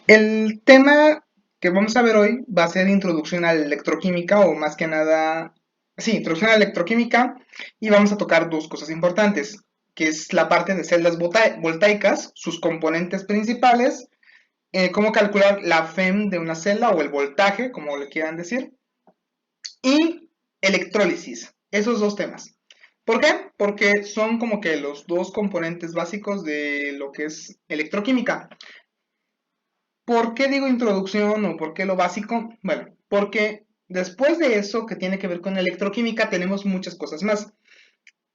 El tema que vamos a ver hoy va a ser introducción a la electroquímica o más que nada, sí, introducción a la electroquímica y vamos a tocar dos cosas importantes, que es la parte de celdas voltaicas, sus componentes principales, cómo calcular la FEM de una celda o el voltaje, como le quieran decir, y electrólisis, esos dos temas. ¿Por qué? Porque son como que los dos componentes básicos de lo que es electroquímica. ¿Por qué digo introducción o por qué lo básico? Bueno, porque después de eso que tiene que ver con electroquímica tenemos muchas cosas más.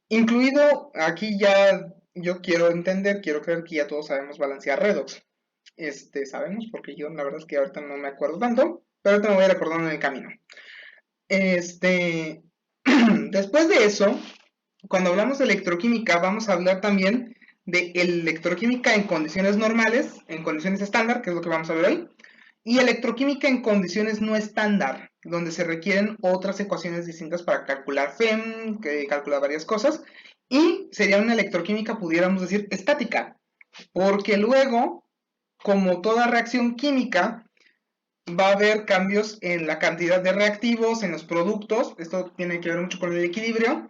Incluido aquí ya yo quiero entender, quiero creer que ya todos sabemos balancear redox. Sabemos, porque yo la verdad es que ahorita no me acuerdo tanto, pero ahorita me voy a recordar en el camino. Este, después de eso, cuando hablamos de electroquímica, vamos a hablar también de electroquímica en condiciones normales, en condiciones estándar, que es lo que vamos a ver hoy, y electroquímica en condiciones no estándar, donde se requieren otras ecuaciones distintas para calcular FEM, que calcula varias cosas, y sería una electroquímica, pudiéramos decir, estática, porque luego, como toda reacción química, va a haber cambios en la cantidad de reactivos, en los productos, esto tiene que ver mucho con el equilibrio,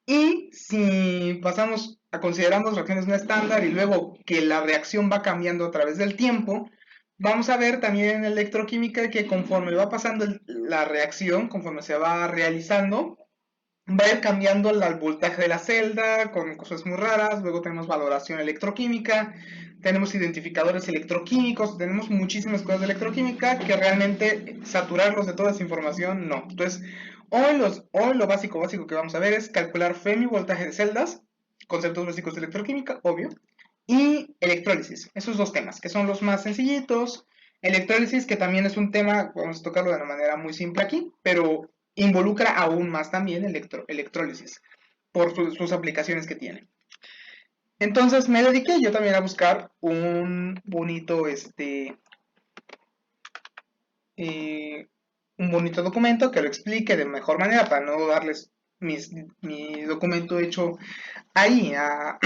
y si pasamos a consideramos reacciones no estándar y luego que la reacción va cambiando a través del tiempo, vamos a ver también en electroquímica que conforme va pasando la reacción, conforme se va realizando, va a ir cambiando el voltaje de la celda con cosas muy raras, luego tenemos valoración electroquímica, tenemos identificadores electroquímicos, tenemos muchísimas cosas de electroquímica que realmente saturarlos de toda esa información no. Entonces, hoy lo básico que vamos a ver es calcular FEM y voltaje de celdas, conceptos básicos de electroquímica, obvio, y electrólisis, esos dos temas, que son los más sencillitos. Electrólisis, que también es un tema, vamos a tocarlo de una manera muy simple aquí, pero involucra aún más también electrólisis por sus aplicaciones que tiene. Entonces me dediqué yo también a buscar eh, un bonito documento que lo explique de mejor manera para no darles mi documento hecho ahí a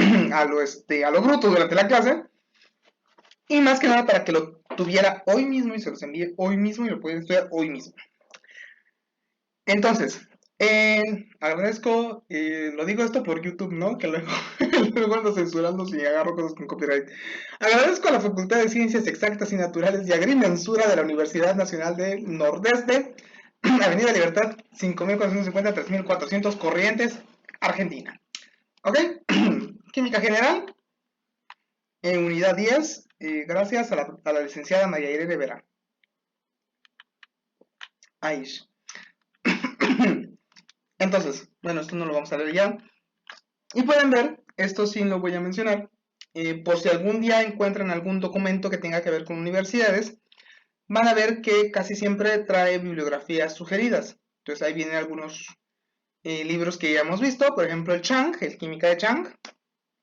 lo bruto durante la clase. Y más que nada para que lo tuviera hoy mismo y se los envíe hoy mismo y lo pueden estudiar hoy mismo. Entonces, agradezco, lo digo esto por YouTube, ¿no? Que luego, luego ando censurando si agarro cosas con copyright. Agradezco a la Facultad de Ciencias Exactas y Naturales y Agrimensura de la Universidad Nacional del Nordeste, Avenida Libertad, 5450-3400 Corrientes, Argentina. ¿Ok? Química General, unidad 10, gracias a la licenciada María Irene Vera. Aish. Entonces, bueno, esto no lo vamos a leer ya. Y pueden ver, esto sí lo voy a mencionar, por si algún día encuentran algún documento que tenga que ver con universidades, van a ver que casi siempre trae bibliografías sugeridas. Entonces ahí vienen algunos libros que ya hemos visto, por ejemplo el Chang, el Química de Chang,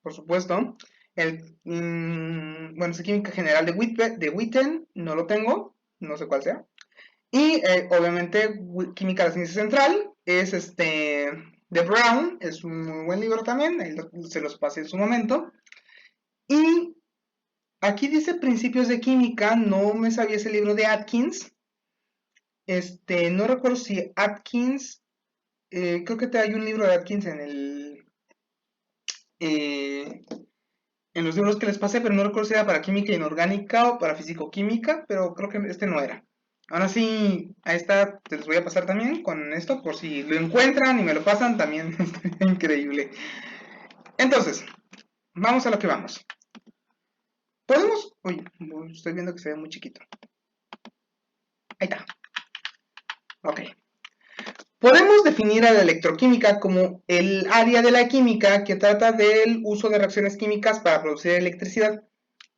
por supuesto. Bueno, es Química General de Witten, no lo tengo, no sé cuál sea. Y obviamente Química de la Ciencia Central es de Brown, es un muy buen libro también, ahí se los pasé en su momento. Y aquí dice Principios de Química, no me sabía ese libro de Atkins. No recuerdo si Atkins, creo que hay un libro de Atkins eh, en los libros que les pasé, pero no recuerdo si era para química inorgánica o para fisicoquímica, pero creo que este no era. Ahora sí, a esta te les voy a pasar también con esto, por si lo encuentran y me lo pasan, también estaría increíble. Entonces, vamos a lo que vamos. Podemos, uy, estoy viendo que se ve muy chiquito. Ahí está, ok. Podemos definir a la electroquímica como el área de la química que trata del uso de reacciones químicas para producir electricidad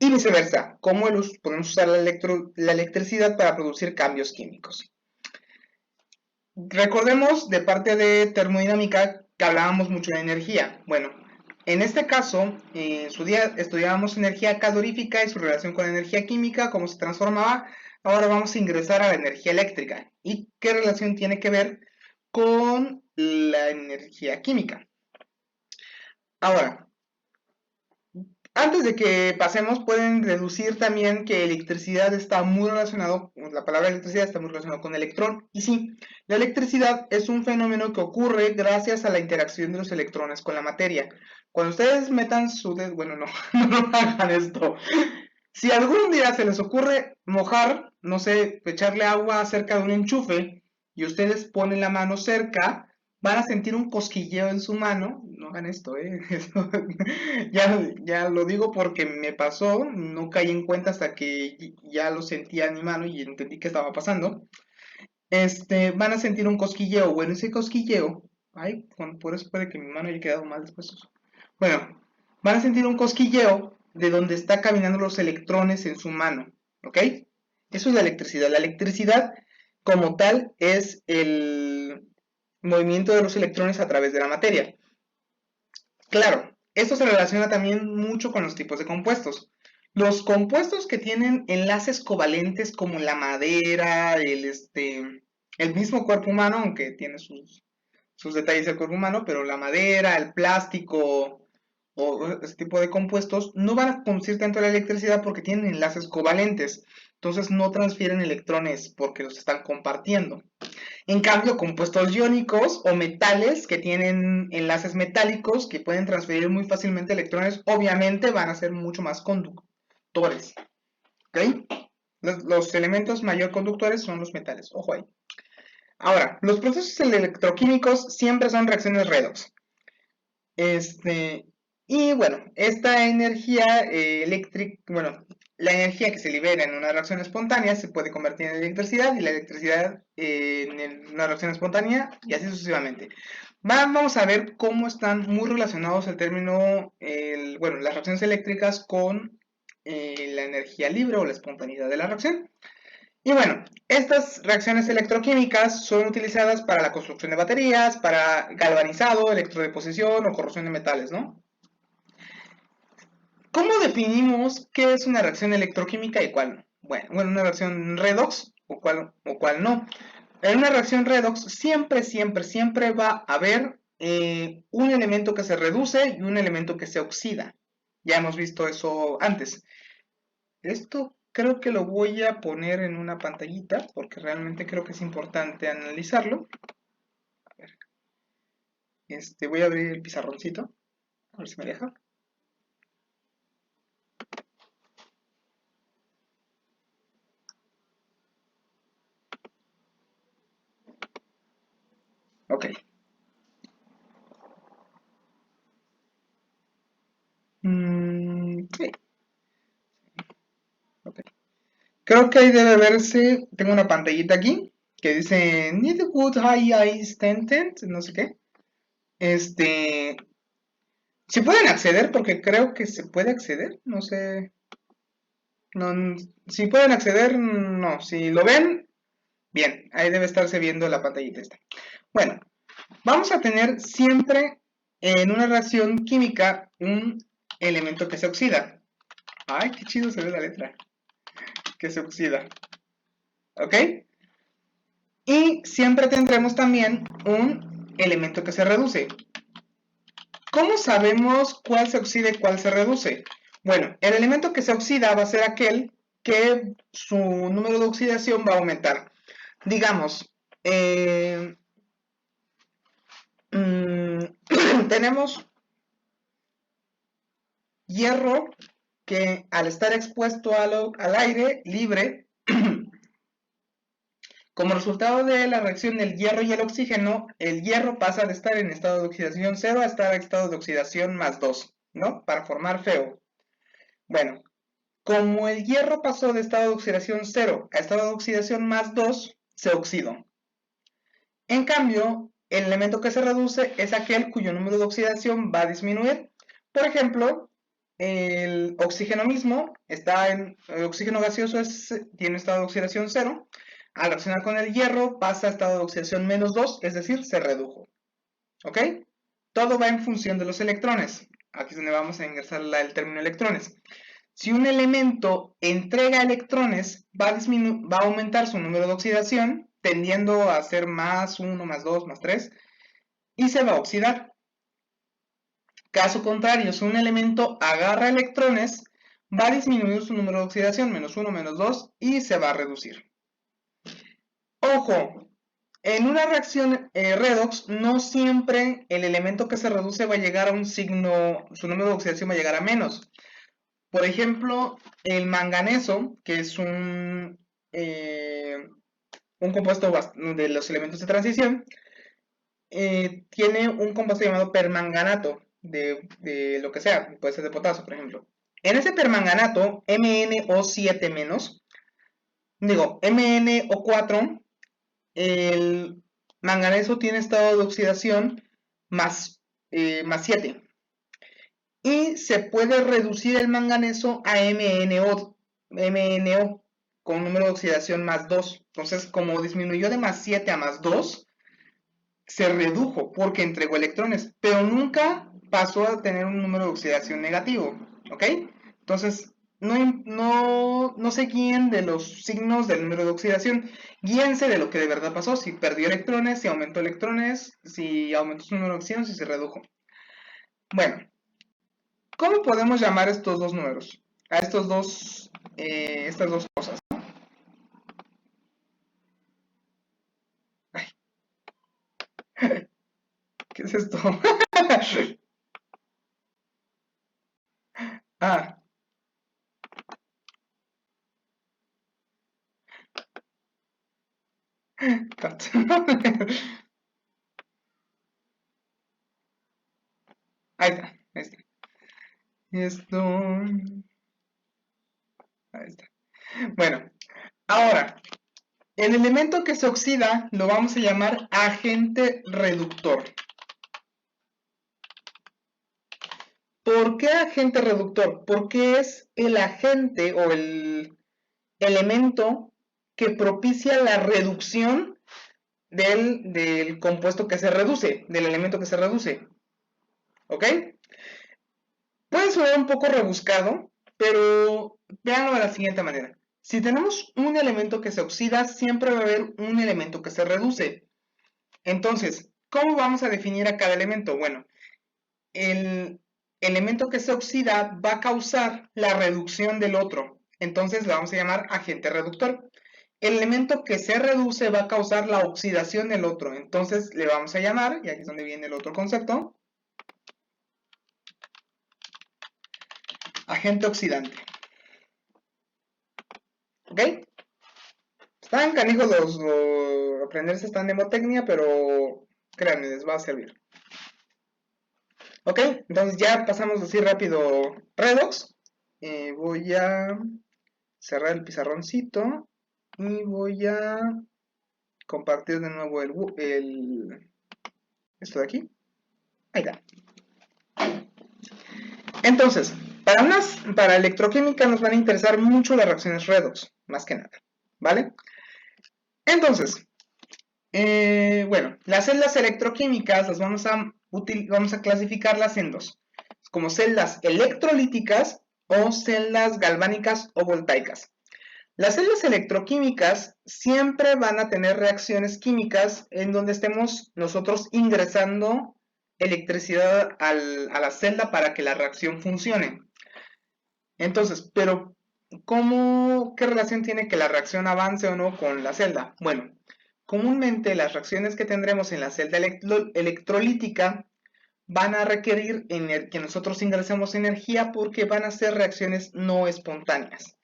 y viceversa, cómo podemos usar la electricidad para producir cambios químicos. Recordemos de parte de termodinámica que hablábamos mucho de energía. Bueno, en este caso, en su día estudiábamos energía calorífica y su relación con energía química, cómo se transformaba. Ahora vamos a ingresar a la energía eléctrica y qué relación tiene que ver con la energía química. Ahora, Antes de que pasemos, pueden deducir también que electricidad está muy relacionado, la palabra electricidad está muy relacionado con electrón. Y sí, la electricidad es un fenómeno que ocurre gracias a la interacción de los electrones con la materia. Cuando ustedes metan su dedo, bueno, no, no hagan esto. Si algún día se les ocurre mojar, no sé, echarle agua cerca de un enchufe y ustedes ponen la mano cerca, van a sentir un cosquilleo en su mano. No hagan esto, ya lo digo porque me pasó, no caí en cuenta hasta que ya lo sentía en mi mano y entendí qué estaba pasando. Van a sentir un cosquilleo. Bueno, ese cosquilleo, ay, por eso puede que mi mano haya quedado mal después. Bueno, van a sentir un cosquilleo de donde está caminando los electrones en su mano, ¿ok? Eso es la electricidad. La electricidad, como tal, es el movimiento de los electrones a través de la materia. Claro, esto se relaciona también mucho con los tipos de compuestos. Los compuestos que tienen enlaces covalentes como la madera, el mismo cuerpo humano, aunque tiene sus detalles del cuerpo humano, pero la madera, el plástico o ese tipo de compuestos no van a conducir tanto la electricidad porque tienen enlaces covalentes. Entonces no transfieren electrones porque los están compartiendo. En cambio, compuestos iónicos o metales que tienen enlaces metálicos que pueden transferir muy fácilmente electrones, obviamente van a ser mucho más conductores. ¿Ok? Los elementos mayor conductores son los metales. Ojo ahí. Ahora, los procesos electroquímicos siempre son reacciones redox. Y bueno, esta energía eléctrica, bueno, la energía que se libera en una reacción espontánea se puede convertir en electricidad y la electricidad en una reacción espontánea y así sucesivamente. Vamos a ver cómo están muy relacionados el término, bueno, las reacciones eléctricas con la energía libre o la espontaneidad de la reacción. Y bueno, estas reacciones electroquímicas son utilizadas para la construcción de baterías, para galvanizado, electrodeposición o corrosión de metales, ¿no? ¿Cómo definimos qué es una reacción electroquímica y cuál no? Bueno, una reacción redox o cuál no. En una reacción redox siempre va a haber un elemento que se reduce y un elemento que se oxida. Ya hemos visto eso antes. Esto creo que lo voy a poner en una pantallita porque realmente creo que es importante analizarlo. A ver. Voy a abrir el pizarroncito. A ver si me deja. Ok. Sí. Ok. Creo que ahí debe verse. Tengo una pantallita aquí que dice Need Good High Tent, no sé qué. Si pueden acceder, porque creo que se puede acceder, no sé. No, si pueden acceder, no. Si lo ven, bien, ahí debe estarse viendo la pantallita esta. Bueno, vamos a tener siempre en una reacción química un elemento que se oxida. Ay, qué chido se ve la letra. Que se oxida. ¿Ok? Y siempre tendremos también un elemento que se reduce. ¿Cómo sabemos cuál se oxida y cuál se reduce? Bueno, el elemento que se oxida va a ser aquel que su número de oxidación va a aumentar. Digamos, tenemos hierro que al estar expuesto al aire libre, como resultado de la reacción del hierro y el oxígeno, el hierro pasa de estar en estado de oxidación 0 a estar en estado de oxidación más 2, ¿no? Para formar FeO. Bueno, como el hierro pasó de estado de oxidación 0 a estado de oxidación más 2, se oxidó. En cambio, el elemento que se reduce es aquel cuyo número de oxidación va a disminuir. Por ejemplo, el oxígeno mismo está el oxígeno gaseoso tiene estado de oxidación 0. Al reaccionar con el hierro pasa a estado de oxidación menos 2, es decir, se redujo. ¿Ok? Todo va en función de los electrones. Aquí es donde vamos a ingresar el término electrones. Si un elemento entrega electrones, va a aumentar su número de oxidación, tendiendo a ser más 1, más 2, más 3, y se va a oxidar. Caso contrario, si un elemento agarra electrones, va a disminuir su número de oxidación, -1, -2, y se va a reducir. Ojo, en una reacción redox, no siempre el elemento que se reduce va a llegar a un signo, su número de oxidación va a llegar a menos. Por ejemplo, el manganeso, que es un compuesto de los elementos de transición, tiene un compuesto llamado permanganato, de lo que sea, puede ser de potasio, por ejemplo. En ese permanganato, MnO7-, MnO4, el manganeso tiene estado de oxidación más 7. Y se puede reducir el manganeso a MnO con un número de oxidación +2. Entonces, como disminuyó de +7 a +2, se redujo porque entregó electrones, pero nunca pasó a tener un número de oxidación negativo, ¿ok? Entonces, no se guíen de los signos del número de oxidación, guíense de lo que de verdad pasó, si perdió electrones, si aumentó electrones, si aumentó su número de oxidación, si se redujo. Bueno, ¿cómo podemos llamar estos dos números? A estas dos cosas. Ay, ¿qué es esto? Ah, cut. Ahí está, ahí está. Esto, ahí está. Bueno, ahora, el elemento que se oxida lo vamos a llamar agente reductor. ¿Por qué agente reductor? Porque es el agente o el elemento que propicia la reducción del compuesto que se reduce, del elemento que se reduce. ¿Ok? Puede sonar un poco rebuscado, pero véanlo de la siguiente manera. Si tenemos un elemento que se oxida, siempre va a haber un elemento que se reduce. Entonces, ¿cómo vamos a definir a cada elemento? Bueno, el elemento que se oxida va a causar la reducción del otro. Entonces le vamos a llamar agente reductor. El elemento que se reduce va a causar la oxidación del otro. Entonces le vamos a llamar, y aquí es donde viene el otro concepto, agente oxidante. ¿Ok? Están canijos aprenderse esta mnemotecnia, pero créanme, les va a servir. Ok, entonces ya pasamos así rápido redox. Voy a cerrar el pizarroncito y voy a compartir de nuevo esto de aquí. Ahí está. Entonces, para electroquímica nos van a interesar mucho las reacciones redox, más que nada, ¿vale? Entonces, bueno, las celdas electroquímicas las vamos a clasificarlas en dos, como celdas electrolíticas o celdas galvánicas o voltaicas. Las celdas electroquímicas siempre van a tener reacciones químicas en donde estemos nosotros ingresando electricidad a la celda para que la reacción funcione. Entonces, pero ¿qué relación tiene que la reacción avance o no con la celda? Bueno, comúnmente las reacciones que tendremos en la celda electrolítica van a requerir que nosotros ingresemos energía porque van a ser reacciones no espontáneas.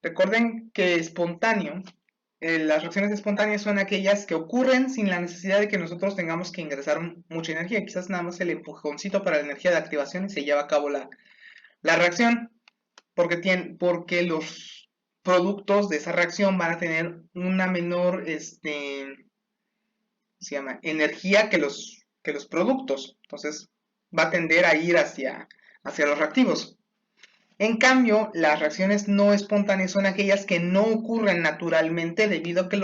Recuerden que las reacciones espontáneas son aquellas que ocurren sin la necesidad de que nosotros tengamos que ingresar mucha energía. Quizás nada más el empujoncito para la energía de activación y se lleva a cabo la reacción, porque los productos de esa reacción van a tener una menor energía que los productos. Entonces va a tender a ir hacia los reactivos. En cambio, las reacciones no espontáneas son aquellas que no ocurren naturalmente debido a que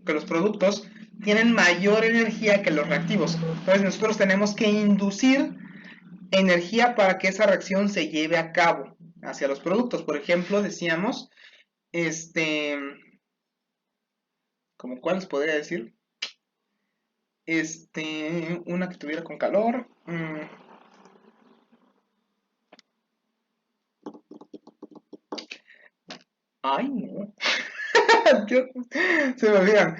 que los productos tienen mayor energía que los reactivos. Entonces nosotros tenemos que inducir energía para que esa reacción se lleve a cabo hacia los productos. Por ejemplo, decíamos, ¿como cuáles podría decir? una que tuviera con calor. Ay, no. Se me olvidan.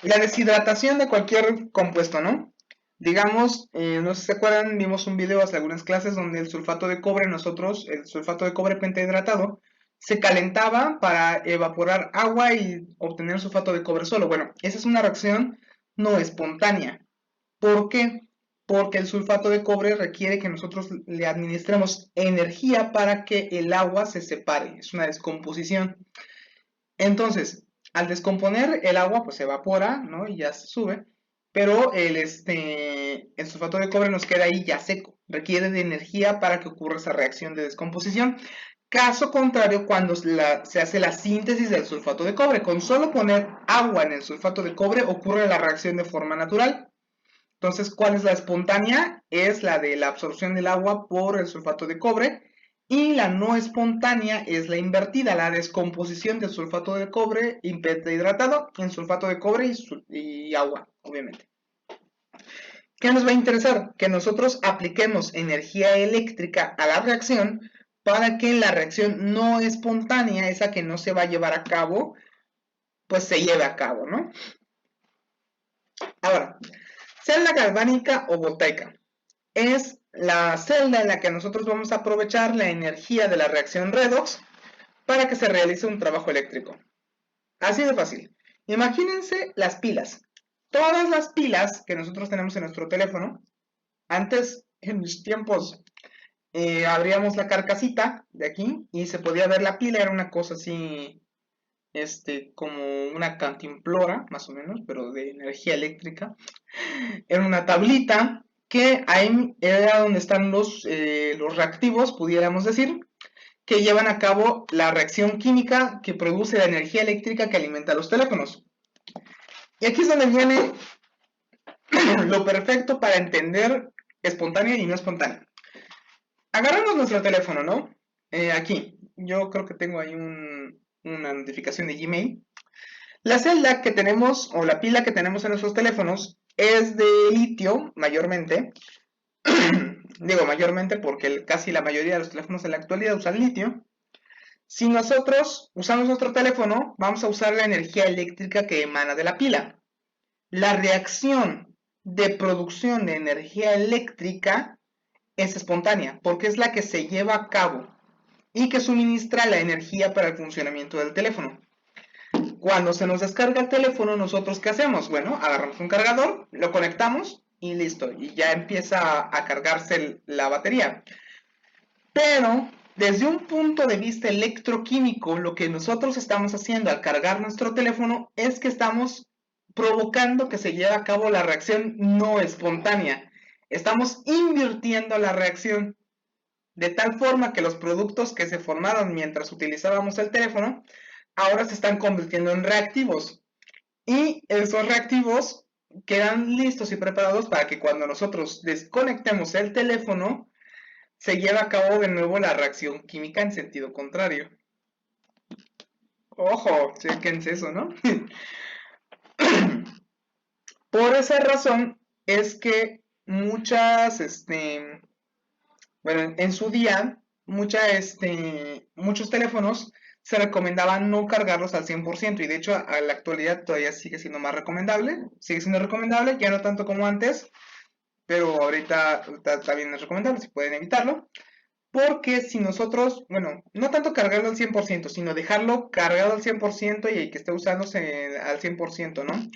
La deshidratación de cualquier compuesto, ¿no? Digamos, no sé si se acuerdan, vimos un video hace algunas clases donde el sulfato de cobre, el sulfato de cobre pentahidratado, se calentaba para evaporar agua y obtener sulfato de cobre solo. Bueno, esa es una reacción no espontánea. ¿Por qué? Porque el sulfato de cobre requiere que nosotros le administremos energía para que el agua se separe. Es una descomposición. Entonces, al descomponer el agua, pues se evapora, ¿no? Y ya se sube. Pero el sulfato de cobre nos queda ahí ya seco. Requiere de energía para que ocurra esa reacción de descomposición. Caso contrario, cuando se hace la síntesis del sulfato de cobre. Con solo poner agua en el sulfato de cobre ocurre la reacción de forma natural. Entonces, ¿cuál es la espontánea? Es la de la absorción del agua por el sulfato de cobre. Y la no espontánea es la invertida, la descomposición del sulfato de cobre hidratado en sulfato de cobre y agua, obviamente. ¿Qué nos va a interesar? Que nosotros apliquemos energía eléctrica a la reacción para que la reacción no espontánea, esa que no se va a llevar a cabo, pues se lleve a cabo, ¿no? Ahora, celda galvánica o voltaica. Es la celda en la que nosotros vamos a aprovechar la energía de la reacción redox para que se realice un trabajo eléctrico. Así de fácil. Imagínense las pilas. Todas las pilas que nosotros tenemos en nuestro teléfono, antes, en mis tiempos, abríamos la carcasita de aquí y se podía ver la pila, era una cosa así, como una cantimplora, más o menos, pero de energía eléctrica. Era una tablita que ahí era donde están los reactivos, pudiéramos decir, que llevan a cabo la reacción química que produce la energía eléctrica que alimenta los teléfonos. Y aquí es donde viene lo perfecto para entender espontánea y no espontánea. Agarramos nuestro teléfono, ¿no? Aquí, yo creo que tengo ahí una notificación de Gmail. La celda que tenemos, o la pila que tenemos en nuestros teléfonos, es de litio, mayormente. Digo mayormente porque casi la mayoría de los teléfonos en la actualidad usan litio. Si nosotros usamos nuestro teléfono, vamos a usar la energía eléctrica que emana de la pila. La reacción de producción de energía eléctrica es espontánea, porque es la que se lleva a cabo y que suministra la energía para el funcionamiento del teléfono. Cuando se nos descarga el teléfono, ¿nosotros qué hacemos? Bueno, agarramos un cargador, lo conectamos y listo, y ya empieza a cargarse la batería. Pero desde un punto de vista electroquímico, lo que nosotros estamos haciendo al cargar nuestro teléfono es que estamos provocando que se lleve a cabo la reacción no espontánea. Estamos invirtiendo la reacción de tal forma que los productos que se formaron mientras utilizábamos el teléfono ahora se están convirtiendo en reactivos. Y esos reactivos quedan listos y preparados para que cuando nosotros desconectemos el teléfono, se lleva a cabo de nuevo la reacción química en sentido contrario. Ojo, chequense eso, ¿no? Por esa razón es que bueno, en su día, muchos teléfonos se recomendaban no cargarlos al 100% y de hecho a la actualidad todavía sigue siendo recomendable, ya no tanto como antes, pero ahorita también es recomendable, si pueden evitarlo. Porque si nosotros, bueno, no tanto cargarlo al 100%, sino dejarlo cargado al 100% y que esté usándose al 100%, ¿no?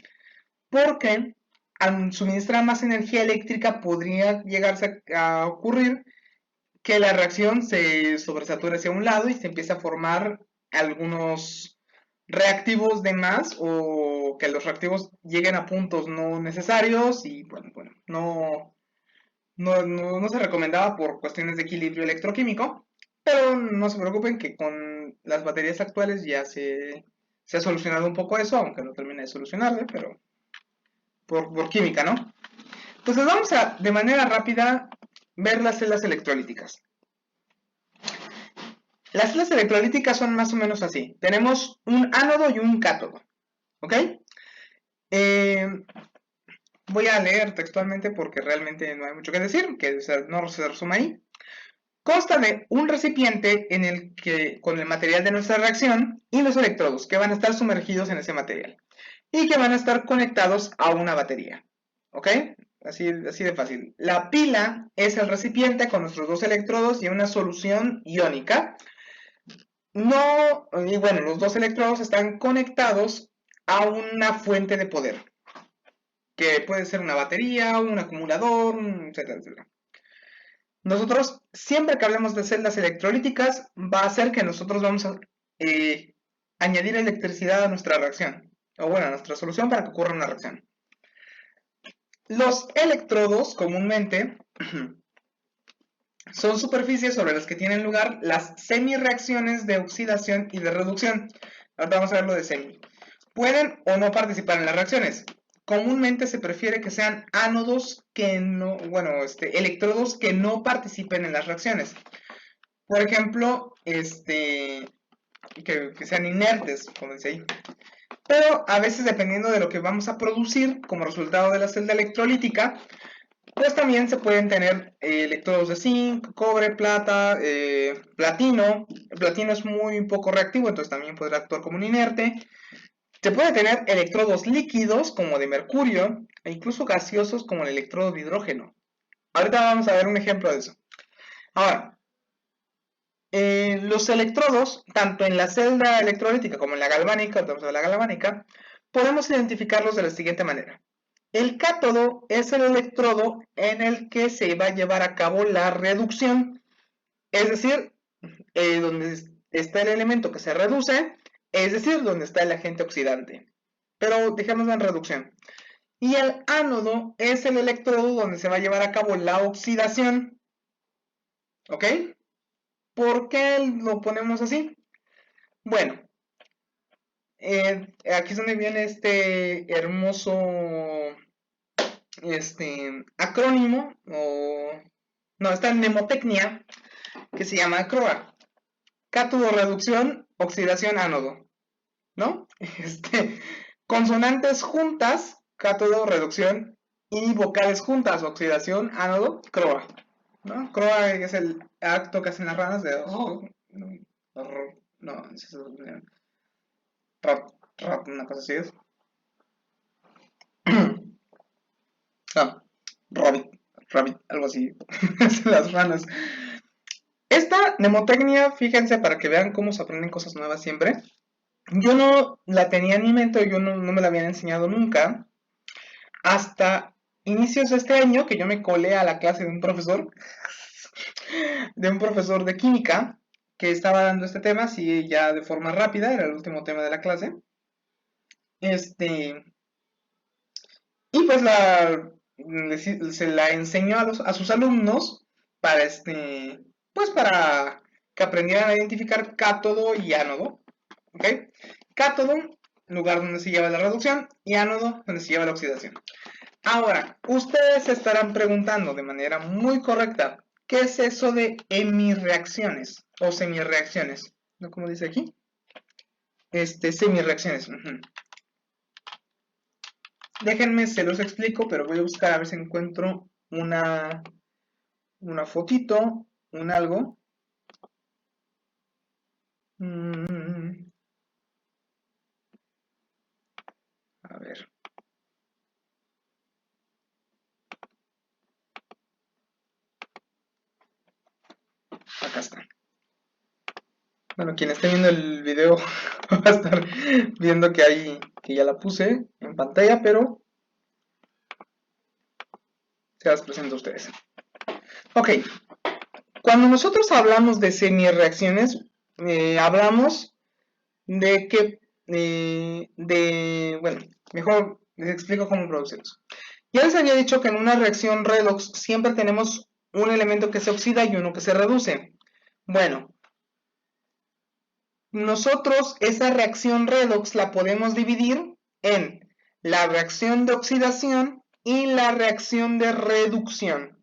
Porque al suministrar más energía eléctrica podría llegarse a ocurrir que la reacción se sobresature hacia un lado y se empiece a formar algunos reactivos de más o que los reactivos lleguen a puntos no necesarios y bueno, no se recomendaba por cuestiones de equilibrio electroquímico, pero no se preocupen que con las baterías actuales ya se ha solucionado un poco eso, aunque no termine de solucionarse, pero por química, ¿no? Entonces vamos a, de manera rápida, ver las celdas electrolíticas. Las celdas electrolíticas son más o menos así. Tenemos un ánodo y un cátodo, ¿ok? Voy a leer textualmente porque realmente no hay mucho que decir, que no se resume ahí. Consta de un recipiente en el que, con el material de nuestra reacción y los electrodos que van a estar sumergidos en ese material y que van a estar conectados a una batería. ¿Ok? Así de fácil. La pila es el recipiente con nuestros dos electrodos y una solución iónica. No, y bueno, los dos electrodos están conectados a una fuente de poder, que puede ser una batería, un acumulador, etcétera, etcétera. Nosotros, siempre que hablemos de celdas electrolíticas, va a ser que nosotros vamos a añadir electricidad a nuestra reacción, o bueno, a nuestra solución para que ocurra una reacción. Los electrodos, comúnmente, son superficies sobre las que tienen lugar las semireacciones de oxidación y de reducción. Ahora vamos a ver lo de semi. Pueden o no participar en las reacciones. Comúnmente se prefiere que sean ánodos que no, bueno, electrodos que no participen en las reacciones. Por ejemplo, que sean inertes, como dice ahí. Pero a veces, dependiendo de lo que vamos a producir como resultado de la celda electrolítica, pues también se pueden tener electrodos de zinc, cobre, plata, platino. El platino es muy poco reactivo, entonces también podrá actuar como un inerte. Se puede tener electrodos líquidos, como de mercurio, e incluso gaseosos, como el electrodo de hidrógeno. Ahorita vamos a ver un ejemplo de eso. Ahora, los electrodos, tanto en la celda electrolítica como en la galvánica, podemos identificarlos de la siguiente manera. El cátodo es el electrodo en el que se va a llevar a cabo la reducción, es decir, donde está el elemento que se reduce, es decir, donde está el agente oxidante. Pero dejémoslo en reducción. Y el ánodo es el electrodo donde se va a llevar a cabo la oxidación. ¿Ok? ¿Por qué lo ponemos así? Bueno, aquí es donde viene este hermoso acrónimo, esta mnemotecnia que se llama CROA. Cátodo, reducción, oxidación, ánodo. ¿No? Consonantes juntas, cátodo, reducción, y vocales juntas, oxidación, ánodo, CROA. ¿No? CROA es el acto que hacen las ranas de... una cosa así es. Rabbit, algo así. Las ranas. Esta mnemotecnia, fíjense para que vean cómo se aprenden cosas nuevas siempre. Yo no la tenía en mi mente, yo no me la habían enseñado nunca. Hasta inicios de este año, que yo me colé a la clase de un profesor de química, que estaba dando este tema, así ya de forma rápida, era el último tema de la clase. Y pues se la enseñó a sus alumnos para pues para que aprendieran a identificar cátodo y ánodo. ¿Ok? Cátodo, lugar donde se lleva la reducción, y ánodo, donde se lleva la oxidación. Ahora, ustedes se estarán preguntando de manera muy correcta, ¿qué es eso de hemirreacciones o semirreacciones? ¿No? Como dice aquí. Semirreacciones. Déjenme, se los explico, pero voy a buscar a ver si encuentro una fotito, un algo. A ver. Acá está. Bueno, quien esté viendo el video va a estar viendo que ya la puse en pantalla, pero se las presento a ustedes. Ok, cuando nosotros hablamos de semirreacciones, hablamos de que, bueno, mejor les explico cómo producirlos. Ya les había dicho que en una reacción redox siempre tenemos un elemento que se oxida y uno que se reduce. Bueno, nosotros esa reacción redox la podemos dividir en la reacción de oxidación y la reacción de reducción.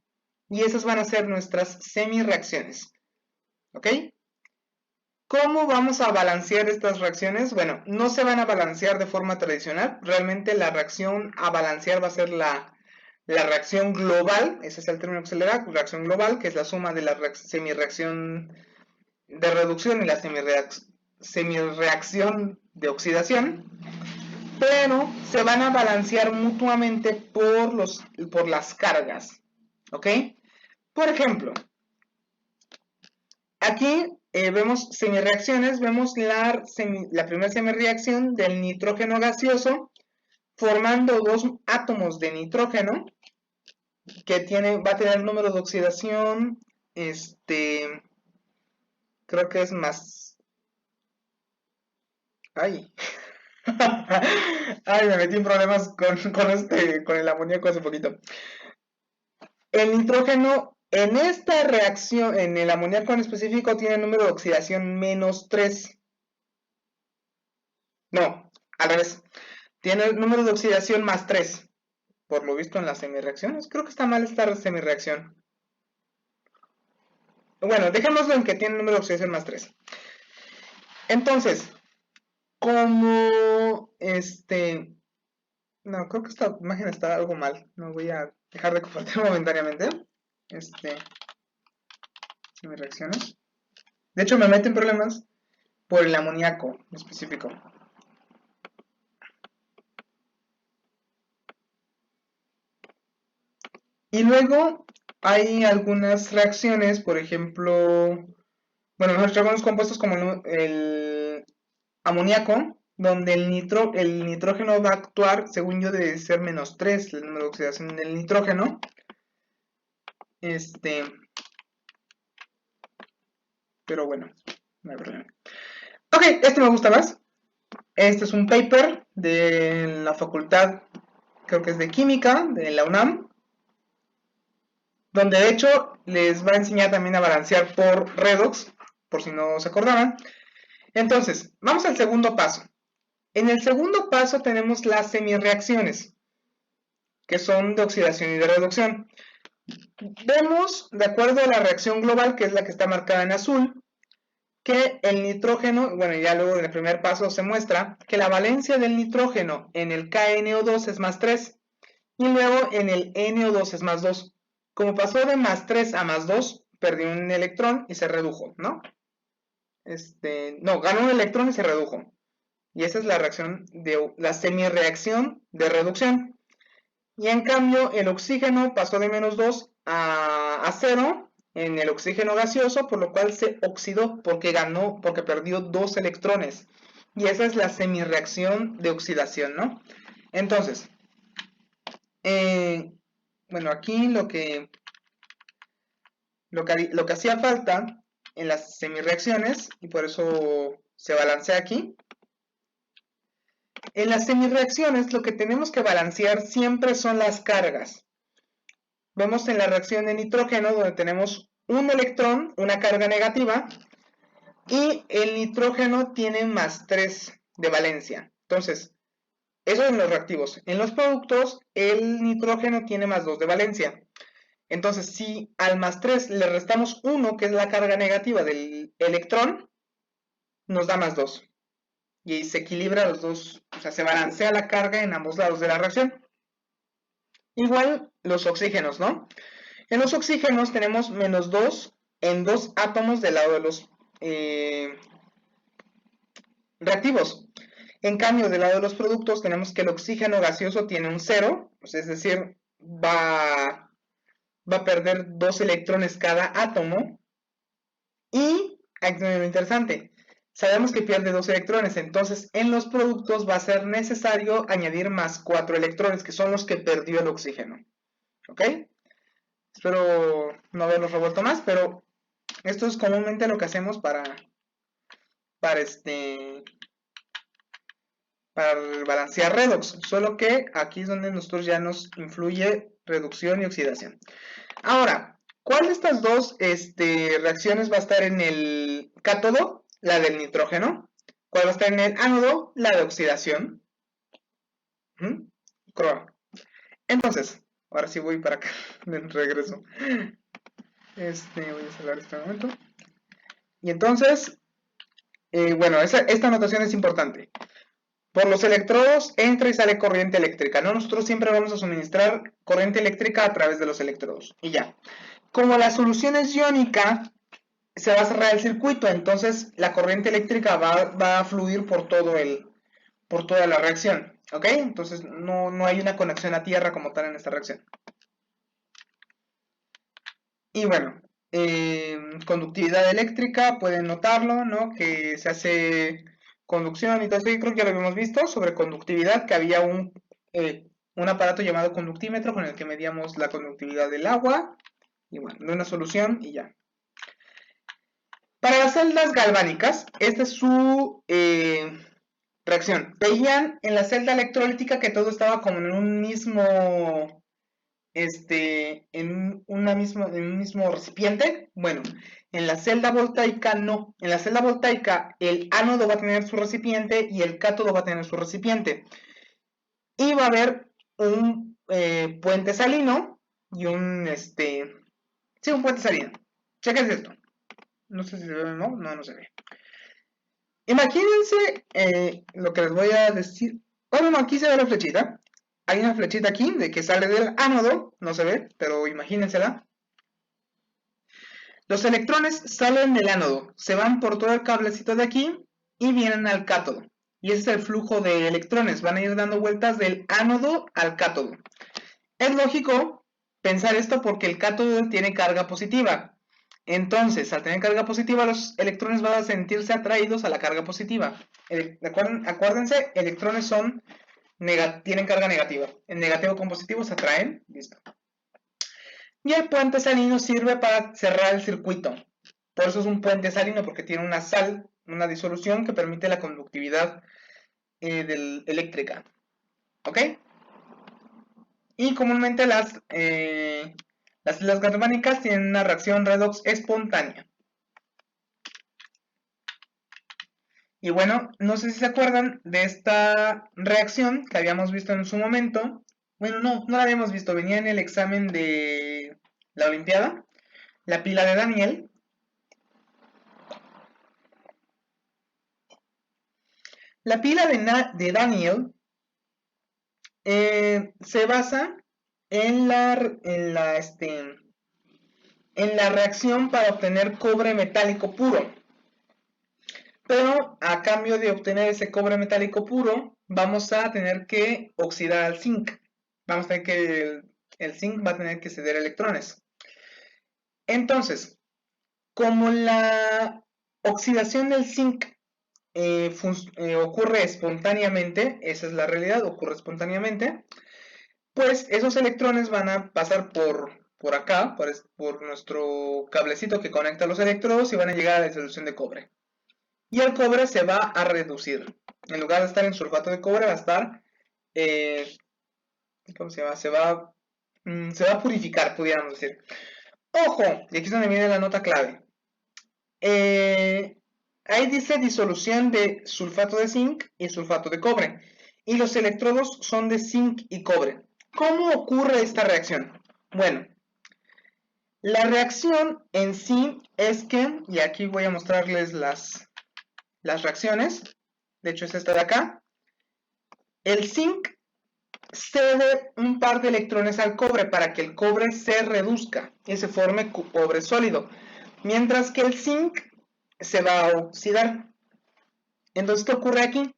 Y esas van a ser nuestras semirreacciones. ¿Ok? ¿Cómo vamos a balancear estas reacciones? Bueno, no se van a balancear de forma tradicional. Realmente la reacción a balancear va a ser la la reacción global, ese es el término que se le da, reacción global, que es la suma de la semirreacción de reducción y la semirreacción de oxidación, pero se van a balancear mutuamente por las cargas, ¿ok? Por ejemplo, aquí vemos semirreacciones, vemos la primera semirreacción del nitrógeno gaseoso formando dos átomos de nitrógeno que va a tener número de oxidación, creo que es más... ¡Ay! Ay, me metí en problemas con el amoníaco hace poquito. El nitrógeno en esta reacción, en el amoníaco en específico, tiene número de oxidación -3. No, al revés. Tiene el número de oxidación +3. Por lo visto en las semirreacciones. Creo que está mal esta semirreacción. Bueno, dejémoslo en que tiene número de oxidación +3. Entonces, como no, creo que esta imagen está algo mal. No voy a dejar de compartir momentáneamente. Semirreacciones. De hecho, me meten problemas por el amoníaco en específico. Y luego hay algunas reacciones, por ejemplo, bueno, algunos compuestos como el amoníaco, donde el nitrógeno va a actuar, según yo, debe ser -3, el número de oxidación del nitrógeno. Pero bueno, no hay problema. Ok, este me gusta más. Este es un paper de la facultad, creo que es de química, de la UNAM, donde de hecho les va a enseñar también a balancear por redox, por si no se acordaban. Entonces, vamos al segundo paso. En el segundo paso tenemos las semirreacciones, que son de oxidación y de reducción. Vemos, de acuerdo a la reacción global, que es la que está marcada en azul, que el nitrógeno, bueno, ya luego en el primer paso se muestra que la valencia del nitrógeno en el KNO2 es +3 y luego en el NO2 es +2. Como pasó de +3 a +2, perdió un electrón y se redujo, ¿no? No, ganó un electrón y se redujo. Y esa es la reacción de la semirreacción de reducción. Y en cambio, el oxígeno pasó de -2 a 0 en el oxígeno gaseoso, por lo cual se oxidó porque perdió 2 electrones. Y esa es la semirreacción de oxidación, ¿no? Entonces, bueno, aquí lo que hacía falta en las semirreacciones, y por eso se balancea aquí, en las semirreacciones lo que tenemos que balancear siempre son las cargas. Vemos en la reacción de nitrógeno donde tenemos un electrón, una carga negativa, y el nitrógeno tiene +3 de valencia. Entonces, eso en los reactivos. En los productos, el nitrógeno tiene +2 de valencia. Entonces, si al +3 le restamos 1, que es la carga negativa del electrón, nos da +2. Y se equilibra los dos, o sea, se balancea la carga en ambos lados de la reacción. Igual los oxígenos, ¿no? En los oxígenos tenemos -2 en 2 átomos del lado de los reactivos. En cambio, del lado de los productos tenemos que el oxígeno gaseoso tiene un 0, pues es decir, va a perder 2 electrones cada átomo. Y, aquí viene lo interesante, sabemos que pierde 2 electrones, entonces en los productos va a ser necesario añadir +4 electrones, que son los que perdió el oxígeno. ¿Ok? Espero no haberlos revuelto más, pero esto es comúnmente lo que hacemos para balancear redox, solo que aquí es donde nosotros ya nos influye reducción y oxidación. Ahora, ¿cuál de estas dos reacciones va a estar en el cátodo? La del nitrógeno. ¿Cuál va a estar en el ánodo? La de oxidación. Entonces, ahora sí voy para acá, de regreso. Voy a cerrar este momento. Y entonces, bueno, esta anotación es importante. Por los electrodos entra y sale corriente eléctrica, ¿no? Nosotros siempre vamos a suministrar corriente eléctrica a través de los electrodos, y ya. Como la solución es iónica, se va a cerrar el circuito, entonces la corriente eléctrica va a fluir por toda la reacción, ¿ok? Entonces no hay una conexión a tierra como tal en esta reacción. Y bueno, conductividad eléctrica, pueden notarlo, ¿no? Que se hace conducción y todo eso, yo creo que ya lo habíamos visto sobre conductividad, que había un aparato llamado conductímetro con el que medíamos la conductividad del agua, y bueno, de una solución y ya. Para las celdas galvánicas, esta es su reacción. Veían en la celda electrolítica que todo estaba como en un mismo, en un mismo recipiente. Bueno, en la celda voltaica no. En la celda voltaica el ánodo va a tener su recipiente y el cátodo va a tener su recipiente. Y va a haber un puente salino y un, sí, un puente salino. Chequen esto. No sé si se ve o no, no se ve. Imagínense lo que les voy a decir. Bueno, no, aquí se ve la flechita. Hay una flechita aquí de que sale del ánodo, no se ve, pero imagínensela. Los electrones salen del ánodo, se van por todo el cablecito de aquí y vienen al cátodo. Y ese es el flujo de electrones, van a ir dando vueltas del ánodo al cátodo. Es lógico pensar esto porque el cátodo tiene carga positiva. Entonces, al tener carga positiva, los electrones van a sentirse atraídos a la carga positiva. Acuérdense, electrones tienen carga negativa. El negativo con positivo se atraen. Listo. Y el puente salino sirve para cerrar el circuito. Por eso es un puente salino, porque tiene una sal, una disolución que permite la conductividad eléctrica. ¿Ok? Y comúnmente las celdas galvánicas tienen una reacción redox espontánea. Y bueno, no sé si se acuerdan de esta reacción que habíamos visto en su momento. Bueno, no la habíamos visto, venía en el examen de la Olimpiada. La pila de Daniel. La pila de Daniel se basa en la reacción para obtener cobre metálico puro. Pero a cambio de obtener ese cobre metálico puro, vamos a tener que oxidar al zinc. Vamos a tener que el zinc va a tener que ceder electrones. Entonces, como la oxidación del zinc ocurre espontáneamente, esa es la realidad, ocurre espontáneamente, pues esos electrones van a pasar por acá, por nuestro cablecito que conecta los electrodos y van a llegar a la disolución de cobre. Y el cobre se va a reducir. En lugar de estar en sulfato de cobre, va a estar, ¿cómo se llama? Se va a purificar, pudiéramos decir. Ojo, y aquí es donde viene la nota clave. Ahí dice disolución de sulfato de zinc y sulfato de cobre. Y los electrodos son de zinc y cobre. ¿Cómo ocurre esta reacción? Bueno, la reacción en sí es que, y aquí voy a mostrarles las reacciones, de hecho es esta de acá, el zinc cede un par de electrones al cobre para que el cobre se reduzca y se forme cobre sólido, mientras que el zinc se va a oxidar. Entonces, ¿qué ocurre aquí?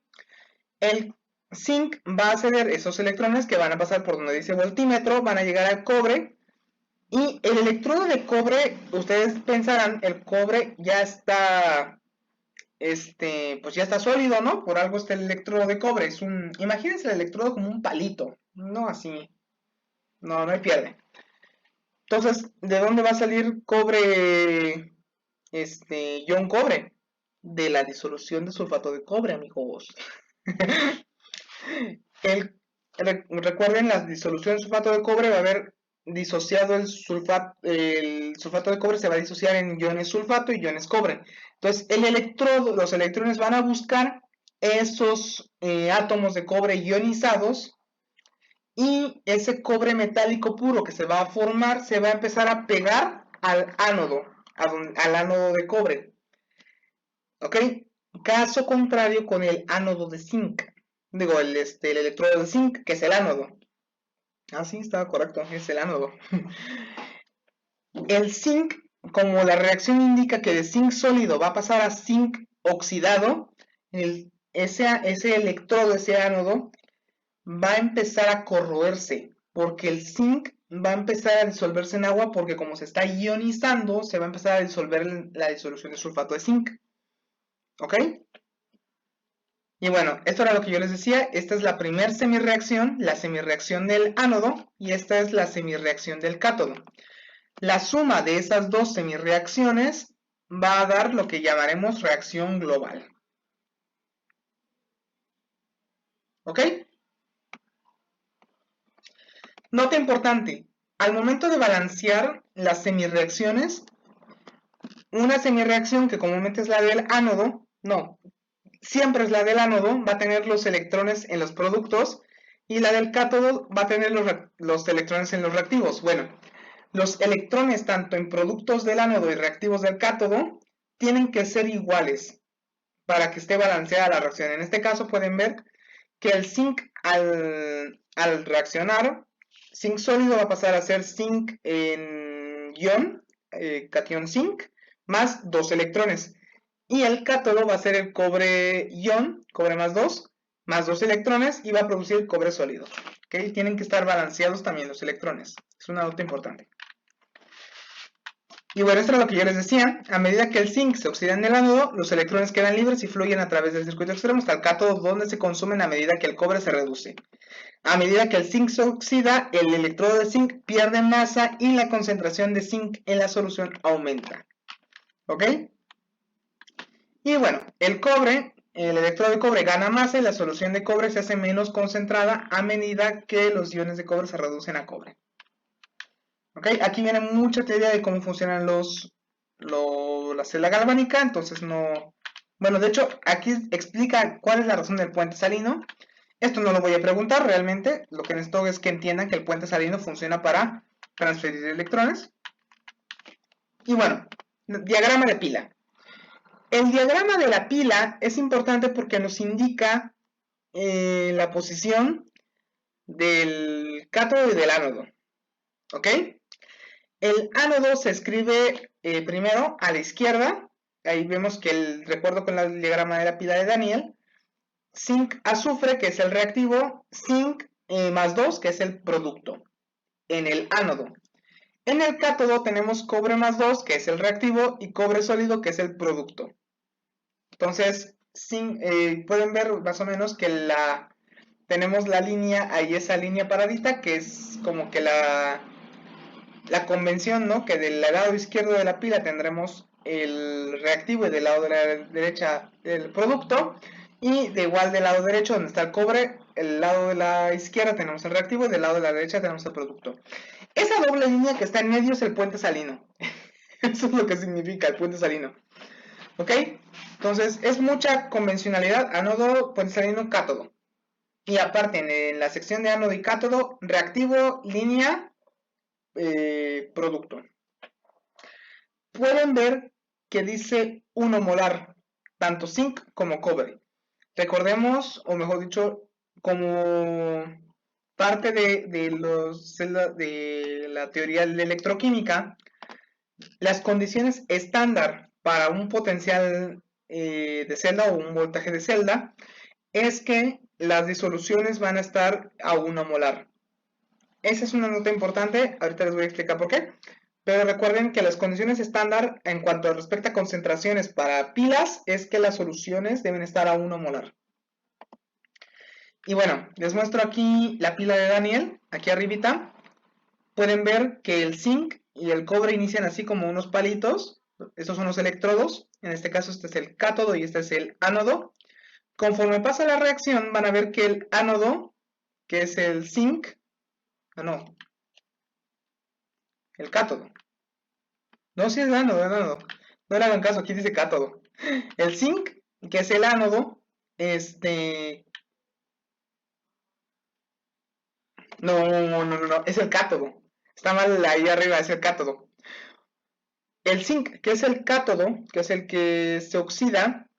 El zinc va a ceder esos electrones que van a pasar por donde dice voltímetro, van a llegar al cobre, y el electrodo de cobre, ustedes pensarán, el cobre ya está, pues ya está sólido, ¿no? Por algo está el electrodo de cobre. Imagínense el electrodo como un palito, no así, no hay pierde. Entonces, ¿de dónde va a salir cobre, ion cobre? De la disolución de sulfato de cobre, amigos. Recuerden, la disolución de sulfato de cobre va a haber disociado el sulfato de cobre, se va a disociar en iones sulfato y iones cobre. Entonces, los electrones van a buscar esos átomos de cobre ionizados, y ese cobre metálico puro que se va a formar se va a empezar a pegar al ánodo, al ánodo de cobre. ¿Ok? Caso contrario con el ánodo de zinc. digo, el electrodo de zinc, que es el ánodo. Ah, sí, estaba correcto, es el ánodo. El zinc, como la reacción indica que de zinc sólido va a pasar a zinc oxidado, ese electrodo, ese ánodo, va a empezar a corroerse, porque el zinc va a empezar a disolverse en agua, porque como se está ionizando, se va a empezar a disolver en la disolución de sulfato de zinc. ¿Ok? Y bueno, esto era lo que yo les decía. Esta es la primera semirreacción, la semirreacción del ánodo, y esta es la semirreacción del cátodo. La suma de esas dos semirreacciones va a dar lo que llamaremos reacción global. ¿Ok? Nota importante, al momento de balancear las semirreacciones, una semirreacción que comúnmente es la del ánodo, no, siempre es la del ánodo, va a tener los electrones en los productos, y la del cátodo va a tener los electrones en los reactivos. Bueno, los electrones tanto en productos del ánodo y reactivos del cátodo tienen que ser iguales para que esté balanceada la reacción. En este caso pueden ver que el zinc al reaccionar, zinc sólido va a pasar a ser zinc en ion, cation zinc, más 2 electrones. Y el cátodo va a ser el cobre ion, cobre más 2 electrones, y va a producir cobre sólido. ¿Okay? Tienen que estar balanceados también los electrones. Es una nota importante. Y bueno, esto era lo que yo les decía. A medida que el zinc se oxida en el ánodo, los electrones quedan libres y fluyen a través del circuito externo hasta el cátodo, donde se consumen a medida que el cobre se reduce. A medida que el zinc se oxida, el electrodo de zinc pierde masa y la concentración de zinc en la solución aumenta. ¿Ok? Y bueno, el electrodo de cobre gana masa y la solución de cobre se hace menos concentrada a medida que los iones de cobre se reducen a cobre. ¿Ok? Aquí viene mucha teoría de cómo funcionan la celda galvánica, entonces no... Bueno, de hecho, aquí explica cuál es la razón del puente salino. Esto no lo voy a preguntar realmente, lo que necesito es que entiendan que el puente salino funciona para transferir electrones. Y bueno, diagrama de pila. El diagrama de la pila es importante porque nos indica la posición del cátodo y del ánodo. ¿Ok? El ánodo se escribe primero a la izquierda. Ahí vemos que recuerdo con el diagrama de la pila de Daniel, zinc azufre, que es el reactivo, zinc más 2, que es el producto, en el ánodo. En el cátodo tenemos cobre más 2, que es el reactivo, y cobre sólido, que es el producto. Entonces, pueden ver más o menos que tenemos la línea, ahí esa línea paradita, que es como que la convención, ¿no? Que del lado izquierdo de la pila tendremos el reactivo y del lado de la derecha el producto, y de igual del lado derecho donde está el cobre, el lado de la izquierda tenemos el reactivo y del lado de la derecha tenemos el producto. Esa doble línea que está en medio es el puente salino. Eso es lo que significa el puente salino. ¿Ok? Entonces es mucha convencionalidad, ánodo, puente salino, cátodo. Y aparte en la sección de ánodo y cátodo, reactivo, línea, producto. Pueden ver que dice 1 molar, tanto zinc como cobre. Recordemos, o mejor dicho, como parte de la teoría de la electroquímica, las condiciones estándar para un potencial de celda o un voltaje de celda es que las disoluciones van a estar a 1 molar. Esa es una nota importante, ahorita les voy a explicar por qué. Pero recuerden que las condiciones estándar en cuanto respecta a concentraciones para pilas es que las soluciones deben estar a 1 molar. Y bueno, les muestro aquí la pila de Daniel, aquí arribita. Pueden ver que el zinc y el cobre inician así como unos palitos. Estos son los electrodos. En este caso este es el cátodo y este es el ánodo. Conforme pasa la reacción van a ver que el ánodo, que es el zinc, el cátodo. No, sí es el ánodo. No le hagan caso, aquí dice cátodo. El zinc, que es el ánodo, no, es el cátodo. Está mal ahí arriba, es el cátodo. El zinc, que es el cátodo, que es el que se oxida,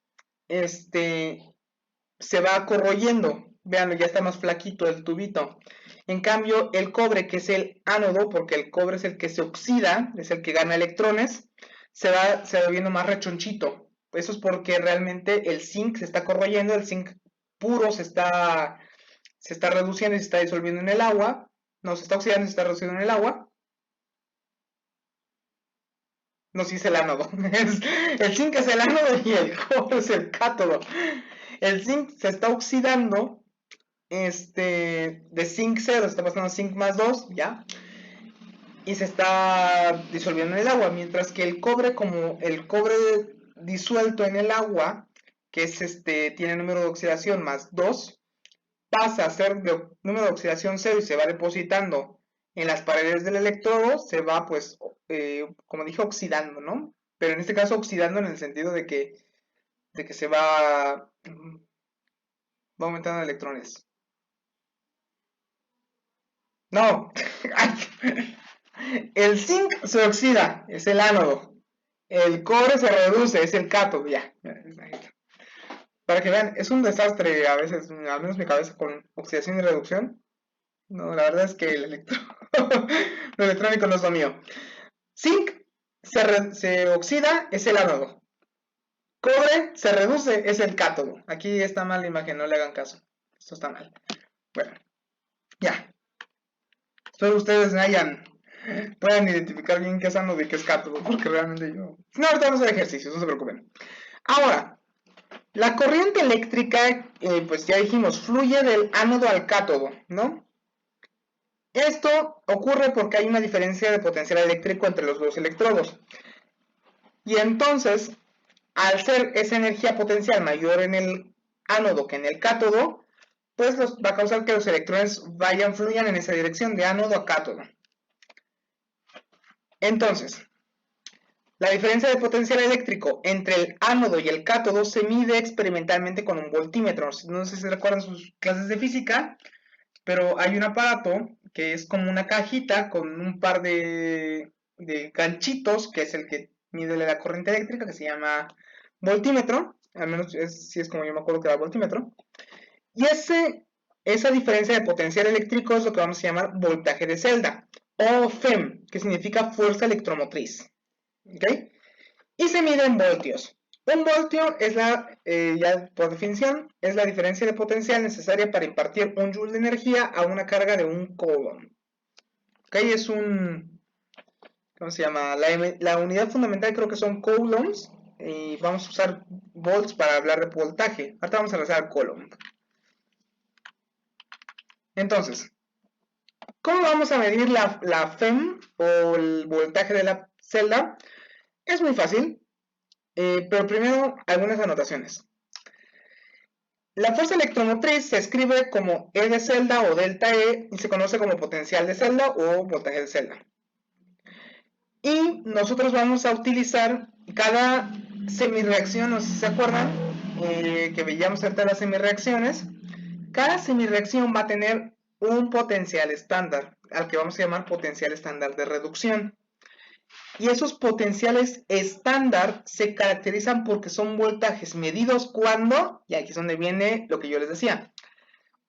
se va corroyendo. Veanlo, ya está más flaquito el tubito. En cambio, el cobre, que es el ánodo, porque el cobre es el que se oxida, es el que gana electrones, se va viendo más rechonchito. Eso es porque realmente el zinc se está corroyendo, el zinc puro se está reduciendo y se está disolviendo en el agua. No, se está oxidando y se está reduciendo en el agua. No, sí es el ánodo. El zinc es el ánodo y el cobre es el cátodo. El zinc se está oxidando de zinc 0, está pasando a zinc más 2, ya, y se está disolviendo en el agua, mientras que el cobre, como el cobre disuelto en el agua, que es tiene número de oxidación más 2, pasa a ser de número de oxidación 0 y se va depositando en las paredes del electrodo, se va pues, como dije, oxidando, ¿no? Pero en este caso oxidando en el sentido de que se va aumentando electrones. No, el zinc se oxida, es el ánodo. El cobre se reduce, es el cátodo, ya. Para que vean, es un desastre a veces, al menos mi cabeza con oxidación y reducción. No, la verdad es que lo electrónico no es lo mío. Zinc se oxida, es el ánodo. Cobre se reduce, es el cátodo. Aquí está mal la imagen, no le hagan caso. Esto está mal. Bueno, ya. Espero ustedes puedan identificar bien qué es ánodo y qué es cátodo, porque realmente yo... No, ahorita vamos a hacer ejercicios, no se preocupen. Ahora, la corriente eléctrica, pues ya dijimos, fluye del ánodo al cátodo, ¿no? Esto ocurre porque hay una diferencia de potencial eléctrico entre los dos electrodos. Y entonces, al ser esa energía potencial mayor en el ánodo que en el cátodo, pues va a causar que los electrones fluyan en esa dirección, de ánodo a cátodo. Entonces, la diferencia de potencial eléctrico entre el ánodo y el cátodo se mide experimentalmente con un voltímetro. No sé si recuerdan sus clases de física, pero hay un aparato que es como una cajita con un par de ganchitos, que es el que mide la corriente eléctrica, que se llama voltímetro. Al menos si es como yo me acuerdo que era voltímetro. Y esa diferencia de potencial eléctrico es lo que vamos a llamar voltaje de celda, o FEM, que significa fuerza electromotriz. ¿Ok? Y se mide en voltios. Un voltio es ya por definición, es la diferencia de potencial necesaria para impartir un joule de energía a una carga de un coulomb. ¿Ok? Es ¿cómo se llama? La unidad fundamental creo que son coulombs, y vamos a usar volts para hablar de voltaje. Ahorita vamos a regresar al coulomb. Entonces, ¿cómo vamos a medir la FEM o el voltaje de la celda? Es muy fácil, pero primero algunas anotaciones. La fuerza electromotriz se escribe como E de celda o delta E y se conoce como potencial de celda o voltaje de celda. Y nosotros vamos a utilizar cada semirreacción, no sé si se acuerdan, que veíamos ahorita las semirreacciones. Cada semirreacción va a tener un potencial estándar, al que vamos a llamar potencial estándar de reducción. Y esos potenciales estándar se caracterizan porque son voltajes medidos cuando, y aquí es donde viene lo que yo les decía.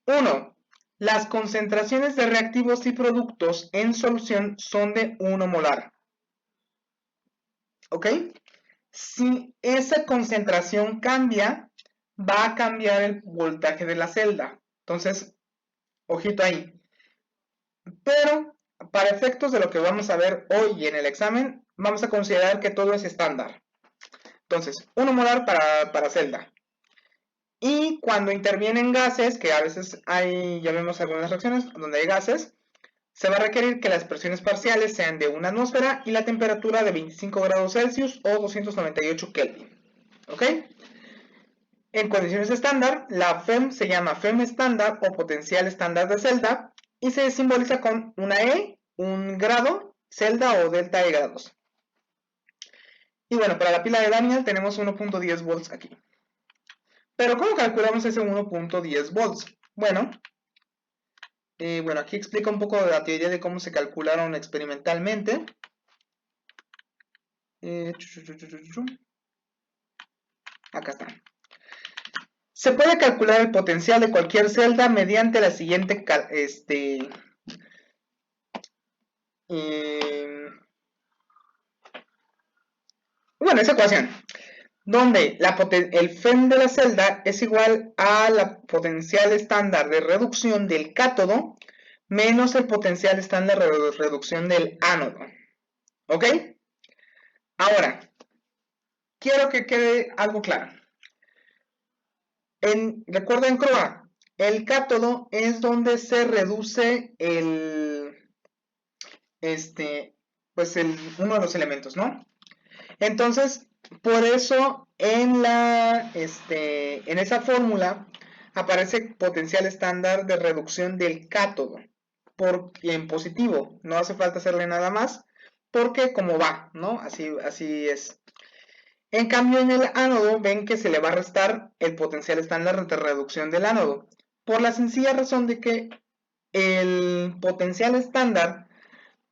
1. Las concentraciones de reactivos y productos en solución son de 1 molar. ¿Ok? Si esa concentración cambia, va a cambiar el voltaje de la celda. Entonces, ojito ahí. Pero, para efectos de lo que vamos a ver hoy en el examen, vamos a considerar que todo es estándar. Entonces, 1 molar para celda. Y cuando intervienen gases, que a veces ya vemos algunas reacciones donde hay gases, se va a requerir que las presiones parciales sean de 1 atmósfera y la temperatura de 25 grados Celsius o 298 Kelvin. ¿Ok? En condiciones estándar, la FEM se llama FEM estándar o potencial estándar de celda y se simboliza con una E, un grado, celda o delta E grados. Y bueno, para la pila de Daniel tenemos 1.10 volts aquí. Pero ¿cómo calculamos ese 1.10 volts? Bueno, aquí explica un poco de la teoría de cómo se calcularon experimentalmente. Acá está. Se puede calcular el potencial de cualquier celda mediante la siguiente esa ecuación, donde el FEM de la celda es igual a la potencial estándar de reducción del cátodo menos el potencial estándar de reducción del ánodo. ¿Ok? Ahora, quiero que quede algo claro. Recuerda en CROA, el cátodo es donde se reduce uno de los elementos, ¿no? Entonces, por eso en esa fórmula aparece potencial estándar de reducción del cátodo en positivo. No hace falta hacerle nada más porque como va, ¿no? Así es. En cambio, en el ánodo ven que se le va a restar el potencial estándar de reducción del ánodo, por la sencilla razón de que el potencial estándar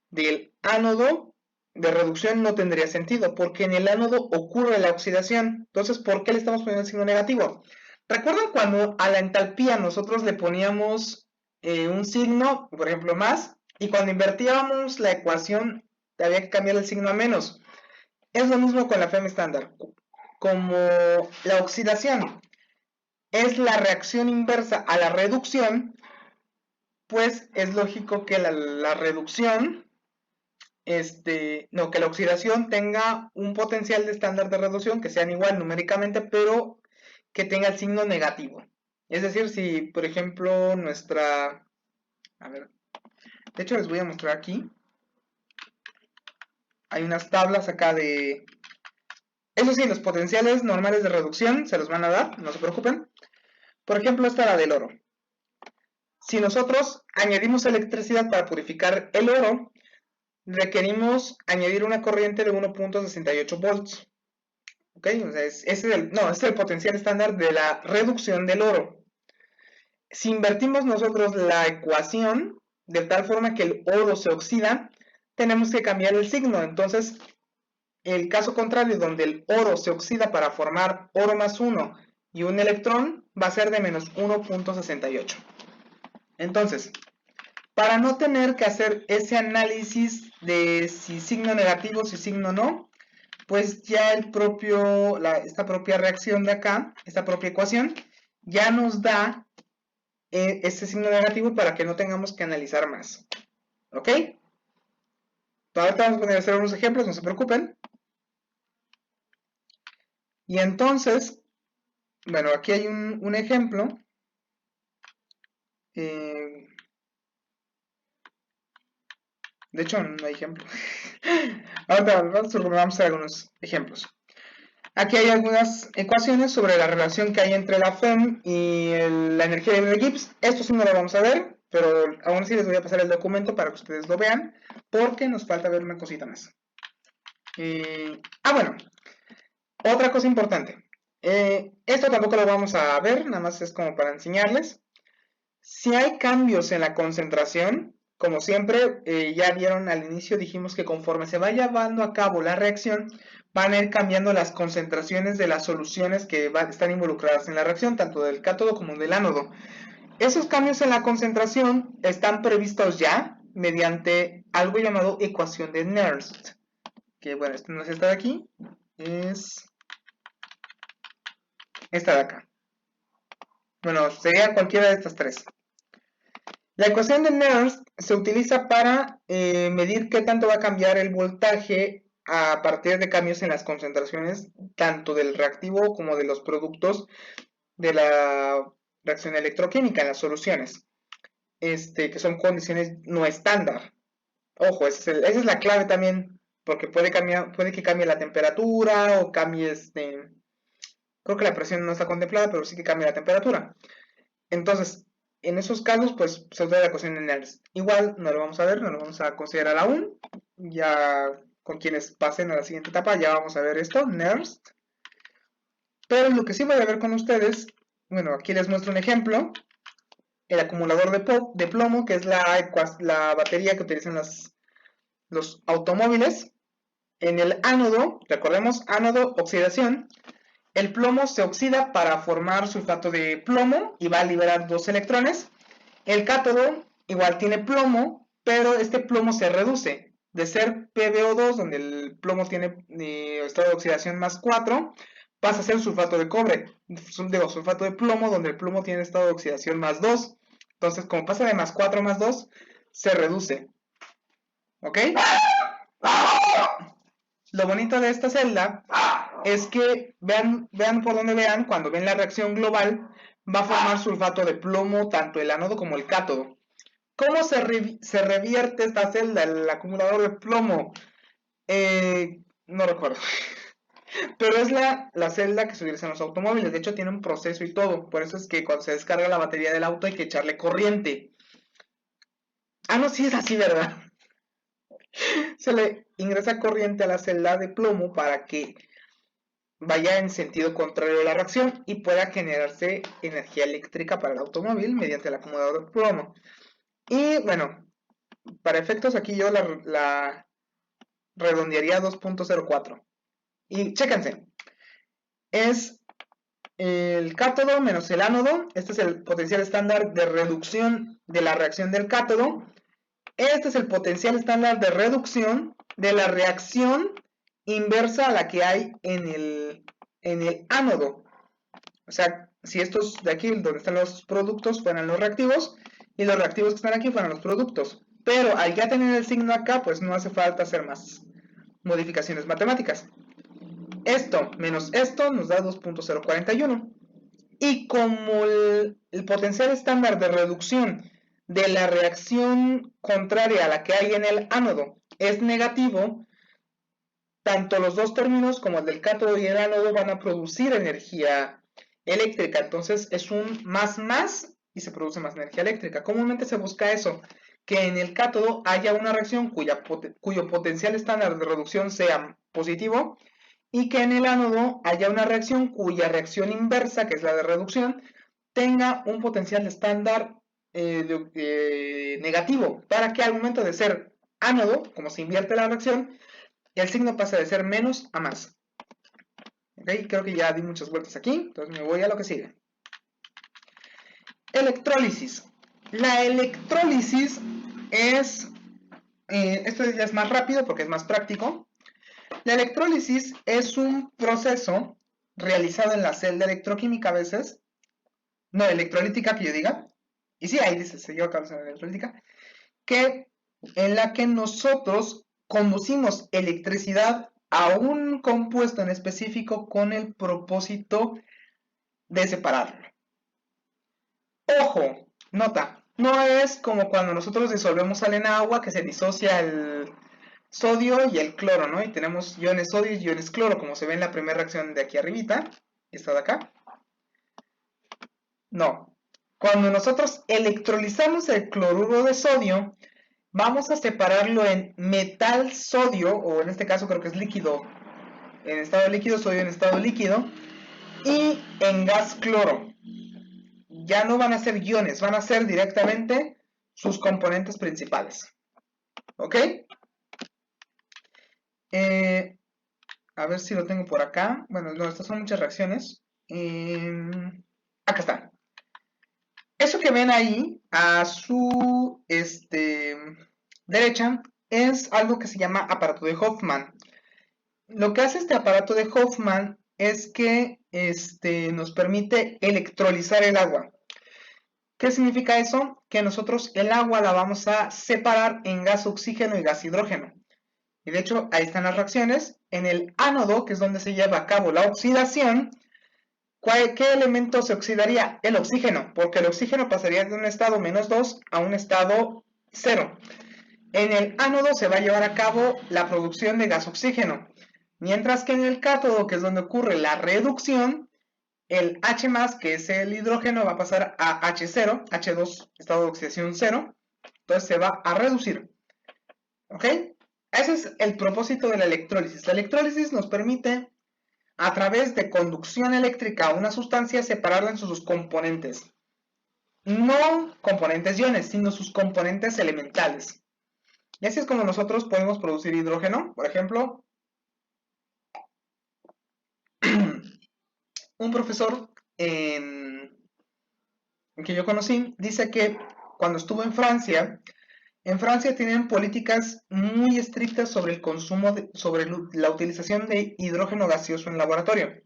del ánodo de reducción no tendría sentido, porque en el ánodo ocurre la oxidación. Entonces, ¿por qué le estamos poniendo el signo negativo? ¿Recuerdan cuando a la entalpía nosotros le poníamos un signo, por ejemplo, más, y cuando invertíamos la ecuación había que cambiar el signo a menos? Es lo mismo con la FEM estándar. Como la oxidación es la reacción inversa a la reducción, pues es lógico que la reducción, que la oxidación tenga un potencial de estándar de reducción que sean igual numéricamente, pero que tenga el signo negativo. Es decir, si por ejemplo a ver, de hecho les voy a mostrar aquí. Hay unas tablas acá de... Eso sí, los potenciales normales de reducción se los van a dar, no se preocupen. Por ejemplo, esta es la del oro. Si nosotros añadimos electricidad para purificar el oro, requerimos añadir una corriente de 1.68 volts. ¿Ok? O sea, ese es el potencial estándar de la reducción del oro. Si invertimos nosotros la ecuación de tal forma que el oro se oxida, tenemos que cambiar el signo. Entonces, el caso contrario, donde el oro se oxida para formar oro más 1 y un electrón, va a ser de menos 1.68. Entonces, para no tener que hacer ese análisis de si signo negativo, si signo no, pues ya esta propia reacción de acá, esta propia ecuación, ya nos da ese signo negativo para que no tengamos que analizar más. ¿Ok? Ahorita vamos a poner a hacer unos ejemplos, no se preocupen. Y entonces, bueno, aquí hay un ejemplo. De hecho, no hay ejemplo. Ahora vamos a hacer algunos ejemplos. Aquí hay algunas ecuaciones sobre la relación que hay entre la FEM y la energía de Gibbs. Esto sí no lo vamos a ver, pero aún así les voy a pasar el documento para que ustedes lo vean, porque nos falta ver una cosita más. Bueno, otra cosa importante. Esto tampoco lo vamos a ver, nada más es como para enseñarles. Si hay cambios en la concentración, como siempre, ya vieron al inicio, dijimos que conforme se va llevando a cabo la reacción, van a ir cambiando las concentraciones de las soluciones que están involucradas en la reacción, tanto del cátodo como del ánodo. Esos cambios en la concentración están previstos ya mediante algo llamado ecuación de Nernst. Que bueno, esta no es esta de aquí, es esta de acá. Bueno, sería cualquiera de estas tres. La ecuación de Nernst se utiliza para medir qué tanto va a cambiar el voltaje a partir de cambios en las concentraciones tanto del reactivo como de los productos de la reacción electroquímica en las soluciones, que son condiciones no estándar. Ojo, esa es la clave también, porque puede que cambie la temperatura o cambie creo que la presión no está contemplada, pero sí que cambia la temperatura. Entonces, en esos casos, pues se usa la ecuación de Nernst. Igual no lo vamos a ver, no lo vamos a considerar aún. Ya con quienes pasen a la siguiente etapa ya vamos a ver esto, Nernst. Pero lo que sí voy a ver con ustedes, bueno, aquí les muestro un ejemplo. El acumulador de plomo, que es la batería que utilizan los automóviles. En el ánodo, recordemos, ánodo, oxidación. el plomo se oxida para formar sulfato de plomo y va a liberar 2 electrones. El cátodo igual tiene plomo, pero este plomo se reduce. De ser PbO2, donde el plomo tiene estado de oxidación más 4, pasa a ser sulfato de cobre. Digo, sulfato de plomo, donde el plomo tiene estado de oxidación más 2. Entonces, como pasa de más 4 más 2, se reduce. ¿Ok? Lo bonito de esta celda es que vean por donde vean, cuando ven la reacción global, va a formar sulfato de plomo tanto el ánodo como el cátodo. ¿Cómo se revierte esta celda, el acumulador de plomo? No recuerdo. Pero es la celda que se utiliza en los automóviles. De hecho, tiene un proceso y todo. Por eso es que cuando se descarga la batería del auto hay que echarle corriente. Ah, no, sí es así, ¿verdad? Se le ingresa corriente a la celda de plomo para que vaya en sentido contrario a la reacción y pueda generarse energía eléctrica para el automóvil mediante el acumulador de plomo. Y bueno, para efectos aquí yo la redondearía a 2.04. Y chéquense, es el cátodo menos el ánodo. Este es el potencial estándar de reducción de la reacción del cátodo. Este es el potencial estándar de reducción de la reacción inversa a la que hay en el ánodo. O sea, si estos de aquí, donde están los productos, fueran los reactivos, y los reactivos que están aquí fueran los productos. Pero al ya tener el signo acá, pues no hace falta hacer más modificaciones matemáticas. Esto menos esto nos da 2.041. Y como el potencial estándar de reducción de la reacción contraria a la que hay en el ánodo es negativo, tanto los dos términos como el del cátodo y el ánodo van a producir energía eléctrica. Entonces es un más y se produce más energía eléctrica. Comúnmente se busca eso, que en el cátodo haya una reacción cuyo potencial estándar de reducción sea positivo y que en el ánodo haya una reacción cuya reacción inversa, que es la de reducción, tenga un potencial estándar negativo, para que al momento de ser ánodo, como se invierte la reacción, el signo pasa de ser menos a más. ¿Okay? Creo que ya di muchas vueltas aquí, entonces me voy a lo que sigue. Electrólisis. La electrólisis es, esto ya es más rápido porque es más práctico. La electrólisis es un proceso realizado en la celda electroquímica a veces, no electrolítica que yo diga, y sí, ahí dice, se lleva a cabo en electrolítica, en la que nosotros conducimos electricidad a un compuesto en específico con el propósito de separarlo. Ojo, nota, no es como cuando nosotros disolvemos sal en agua que se disocia el sodio y el cloro, ¿no? Y tenemos iones sodio y iones cloro, como se ve en la primera reacción de aquí arribita, esta de acá. No, cuando nosotros electrolizamos el cloruro de sodio, vamos a separarlo en metal sodio, o en este caso creo que es líquido, en estado líquido, sodio en estado líquido, y en gas cloro. Ya no van a ser iones, van a ser directamente sus componentes principales. ¿Ok? A ver si lo tengo por acá. Bueno, no, estas son muchas reacciones. Acá está. Eso que ven ahí a su derecha es algo que se llama aparato de Hoffman. Lo que hace este aparato de Hoffman es que nos permite electrolizar el agua. ¿Qué significa eso? Que nosotros el agua la vamos a separar en gas oxígeno y gas hidrógeno. Y de hecho, ahí están las reacciones. En el ánodo, que es donde se lleva a cabo la oxidación, ¿qué elemento se oxidaría? El oxígeno, porque el oxígeno pasaría de un estado menos 2 a un estado 0. En el ánodo se va a llevar a cabo la producción de gas oxígeno, mientras que en el cátodo, que es donde ocurre la reducción, el H+, que es el hidrógeno, va a pasar a H0, H2, estado de oxidación 0, entonces se va a reducir. ¿Ok? Ese es el propósito de la electrólisis. La electrólisis nos permite, a través de conducción eléctrica a una sustancia, separarla en sus componentes. No componentes iones, sino sus componentes elementales. Y así es como nosotros podemos producir hidrógeno, por ejemplo. un profesor que yo conocí dice que cuando estuvo en Francia tienen políticas muy estrictas sobre el consumo, sobre la utilización de hidrógeno gaseoso en laboratorio.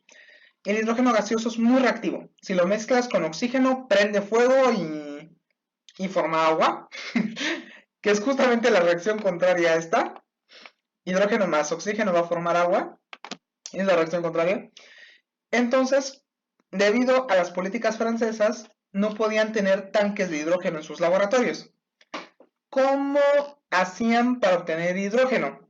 El hidrógeno gaseoso es muy reactivo. Si lo mezclas con oxígeno, prende fuego y forma agua, que es justamente la reacción contraria a esta. Hidrógeno más oxígeno va a formar agua, es la reacción contraria. Entonces, debido a las políticas francesas, no podían tener tanques de hidrógeno en sus laboratorios. ¿Cómo hacían para obtener hidrógeno?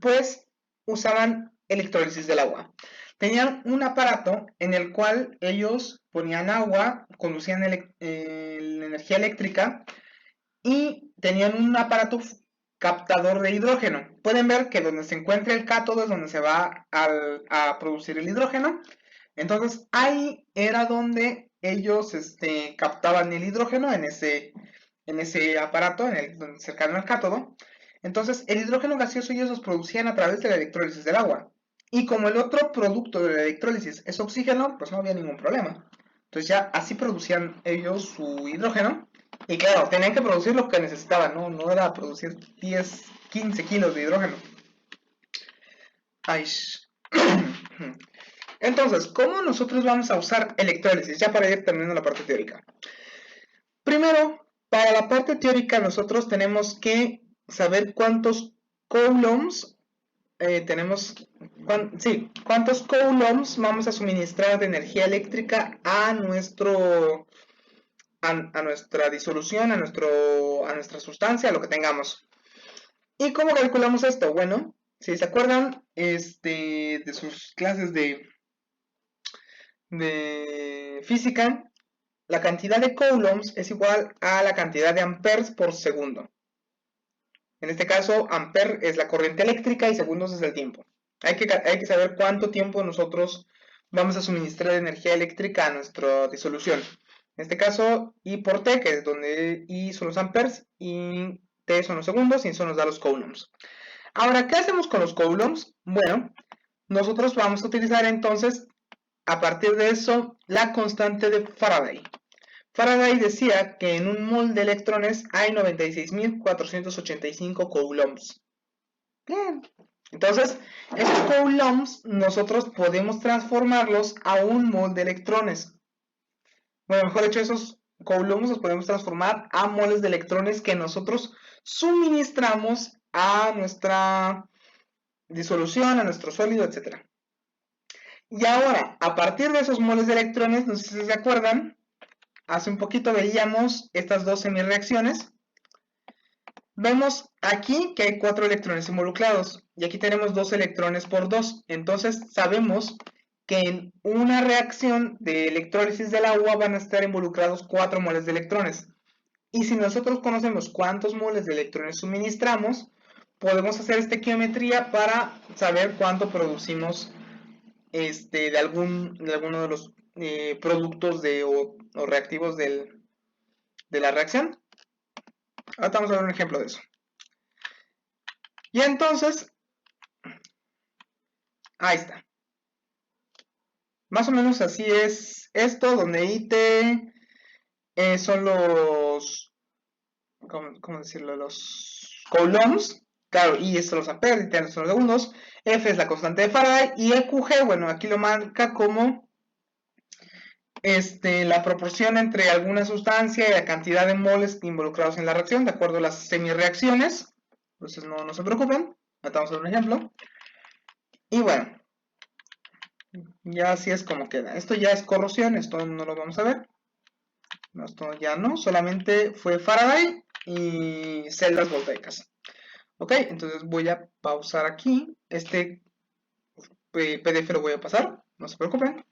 Pues usaban electrólisis del agua. Tenían un aparato en el cual ellos ponían agua, conducían energía eléctrica y tenían un aparato captador de hidrógeno. Pueden ver que donde se encuentra el cátodo es donde se va a producir el hidrógeno. Entonces ahí era donde ellos captaban el hidrógeno en ese aparato, donde cercano al cátodo. Entonces el hidrógeno gaseoso ellos los producían a través de la electrólisis del agua. Y como el otro producto de la electrólisis es oxígeno, pues no había ningún problema. Entonces ya así producían ellos su hidrógeno. Y claro, tenían que producir lo que necesitaban, no era producir 10, 15 kilos de hidrógeno. Ay. Entonces, ¿cómo nosotros vamos a usar electrólisis? Ya para ir terminando la parte teórica. Primero, para la parte teórica nosotros tenemos que saber cuántos coulombs cuántos coulombs vamos a suministrar de energía eléctrica a nuestra disolución, a nuestra sustancia, a lo que tengamos. ¿Y cómo calculamos esto? Bueno, si se acuerdan de sus clases de física, la cantidad de coulombs es igual a la cantidad de amperes por segundo. En este caso, ampere es la corriente eléctrica y segundos es el tiempo. Hay que saber cuánto tiempo nosotros vamos a suministrar energía eléctrica a nuestra disolución. En este caso, I por T, que es donde I son los amperes y T son los segundos, y eso nos da los coulombs. Ahora, ¿qué hacemos con los coulombs? Bueno, nosotros vamos a utilizar entonces, a partir de eso, la constante de Faraday. Faraday decía que en un mol de electrones hay 96.485 coulombs. Bien. Entonces, esos coulombs nosotros podemos transformarlos a un mol de electrones. Bueno, mejor dicho, esos coulombs los podemos transformar a moles de electrones que nosotros suministramos a nuestra disolución, a nuestro sólido, etc. Y ahora, a partir de esos moles de electrones, no sé si se acuerdan, hace un poquito veíamos estas dos semireacciones. Vemos aquí que hay 4 electrones involucrados y aquí tenemos 2 electrones por 2. Entonces sabemos que en una reacción de electrólisis del agua van a estar involucrados 4 moles de electrones. Y si nosotros conocemos cuántos moles de electrones suministramos, podemos hacer esta estequiometría para saber cuánto producimos de alguno de los productos o reactivos de la reacción. Ahora vamos a ver un ejemplo de eso. Y entonces, ahí está. Más o menos así es esto, donde IT son los, ¿cómo decirlo? Los coulombs. Claro, I son los amperes, T son los segundos. F es la constante de Faraday. Y EQG, bueno, aquí lo marca como la proporción entre alguna sustancia y la cantidad de moles involucrados en la reacción, de acuerdo a las semireacciones. Entonces no se preocupen. Vamos a ver un ejemplo. Y bueno, ya así es como queda. Esto ya es corrosión, esto no lo vamos a ver. No, esto ya no, solamente fue Faraday y celdas voltaicas. Ok, entonces voy a pausar aquí. Este PDF lo voy a pasar, no se preocupen.